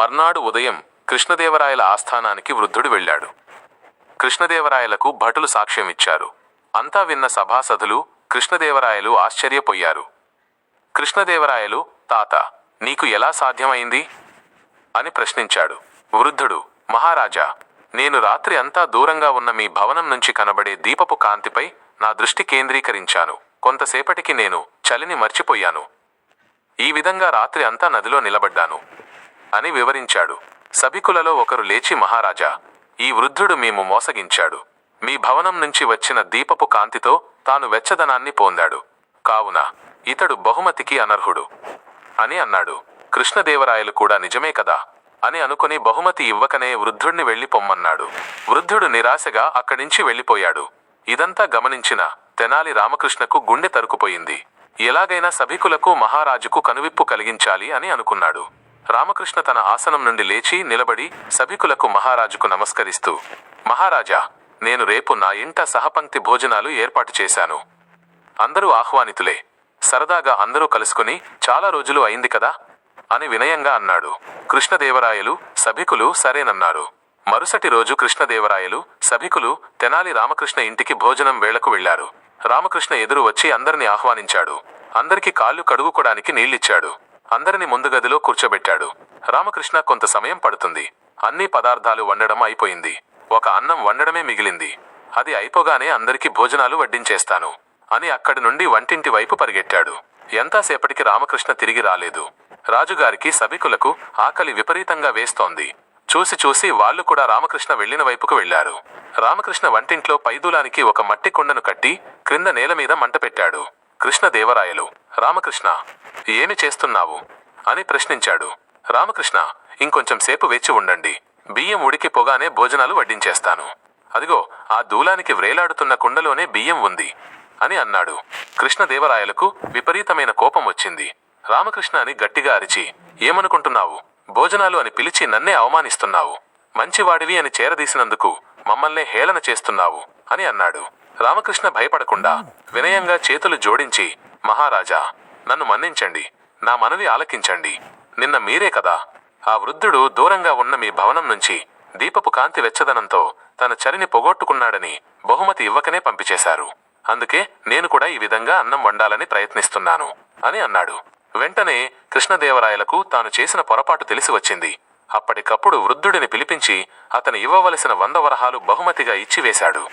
మర్నాడు ఉదయం కృష్ణదేవరాయల ఆస్థానానికి వృద్ధుడు వెళ్ళాడు. కృష్ణదేవరాయలకు భటులు సాక్ష్యమిచ్చారు. అంతా విన్న సభాసదులు కృష్ణదేవరాయలు ఆశ్చర్యపోయారు. కృష్ణదేవరాయలు, తాత, నీకు ఎలా సాధ్యమైంది అని ప్రశ్నించాడు. వృద్ధుడు, మహారాజా, నేను రాత్రి అంతా దూరంగా ఉన్న మీ భవనం నుంచి కనబడే దీపపు కాంతిపై నా దృష్టి కేంద్రీకరించాను. కొంతసేపటికి నేను చలిని మర్చిపోయాను. ఈ విధంగా రాత్రి అంతా నదిలో నిలబడ్డాను అని వివరించాడు. సభికులలో ఒకరు లేచి, మహారాజా, ఈ వృద్ధుడు మేము మోసగించాడు. మీ భవనం నుంచి వచ్చిన దీపపు కాంతితో తాను వెచ్చదనాన్ని పొందాడు. కావున ఇతడు బహుమతికి అనర్హుడు అని అన్నాడు. కృష్ణదేవరాయలు కూడా నిజమే కదా అని అనుకుని బహుమతి ఇవ్వకనే వృద్ధుణ్ణి వెళ్ళి పొమ్మన్నాడు. వృద్ధుడు నిరాశగా అక్కడించి వెళ్ళిపోయాడు. ఇదంతా గమనించిన తెనాలి రామకృష్ణకు గుండె తరుకుపోయింది. ఎలాగైనా సభికులకు మహారాజుకు కనువిప్పు కలిగించాలి అని అనుకున్నాడు. రామకృష్ణ తన ఆసనం నుండి లేచి నిలబడి సభికులకు మహారాజుకు నమస్కరిస్తూ, మహారాజా, నేను రేపు నా ఇంట సహపంక్తి భోజనాలు ఏర్పాటు చేశాను. అందరూ ఆహ్వానితులే. సరదాగా అందరూ కలుసుకుని చాలా రోజులు అయింది కదా అని వినయంగా అన్నాడు. కృష్ణదేవరాయలు, సభికులు సరేనన్నారు. మరుసటి రోజు కృష్ణదేవరాయలు, సభికులు తెనాలి రామకృష్ణ ఇంటికి భోజనం వేళకు వెళ్లారు. రామకృష్ణ ఎదురు వచ్చి అందరిని ఆహ్వానించాడు. అందరికి కాళ్ళు కడుగుకోడానికి నీళ్లిచ్చాడు. అందరిని ముందు గదిలో కూర్చోబెట్టాడు. రామకృష్ణ, కొంత సమయం పడుతుంది. అన్ని పదార్థాలు వండడం అయిపోయింది. ఒక అన్నం వండడమే మిగిలింది. అది అయిపోగానే అందరికీ భోజనాలు వడ్డించేస్తాను అని అక్కడి నుండి వంటింటి వైపు పరిగెట్టాడు. ఎంతసేపటికి రామకృష్ణ తిరిగి రాలేదు. రాజుగారికి, సభికులకు ఆకలి విపరీతంగా వేస్తోంది. చూసి చూసి వాళ్లు కూడా రామకృష్ణ వెళ్లిన వైపుకు వెళ్లారు. రామకృష్ణ వంటింట్లో పైదూలానికి ఒక మట్టి కుండను కట్టి క్రింద నేల మీద మంట పెట్టాడు. కృష్ణదేవరాయలు, రామకృష్ణ, ఏమి చేస్తున్నావు అని ప్రశ్నించాడు. రామకృష్ణ, ఇంకొంచెం సేపు వేచి ఉండండి. బియ్యం ఉడికి పోగానే భోజనాలు వడ్డించేస్తాను. అదిగో ఆ దూలానికి వ్రేలాడుతున్న కుండలోనే బియ్యం ఉంది అని అన్నాడు. కృష్ణదేవరాయలకు విపరీతమైన కోపం వచ్చింది. రామకృష్ణ అని గట్టిగా అరిచి, ఏమనుకుంటున్నావు? భోజనాలు అని పిలిచి నన్నే అవమానిస్తున్నావు. మంచివాడివి అని చేరదీసినందుకు మమ్మల్నే హేళన చేస్తున్నావు అని అన్నాడు. రామకృష్ణ భయపడకుండా వినయంగా చేతులు జోడించి, మహారాజా, నన్ను మన్నించండి. నా మనవి ఆలకించండి. నిన్న మీరే కదా ఆ వృద్ధుడు దూరంగా ఉన్న మీ భవనం నుంచి దీపపు కాంతి వెచ్చదనంతో తన చలిని పొగొట్టుకున్నాడని బహుమతి ఇవ్వకనే పంపిచేశారు. అందుకే నేను కూడా ఈ విధంగా అన్నం వండాలని ప్రయత్నిస్తున్నాను అని అన్నాడు. వెంటనే కృష్ణదేవరాయలకు తాను చేసిన పొరపాటు తెలిసి వచ్చింది. అప్పటికప్పుడు వృద్ధుడిని పిలిపించి అతను ఇవ్వవలసిన 100 వరహాలు బహుమతిగా ఇచ్చివేశాడు.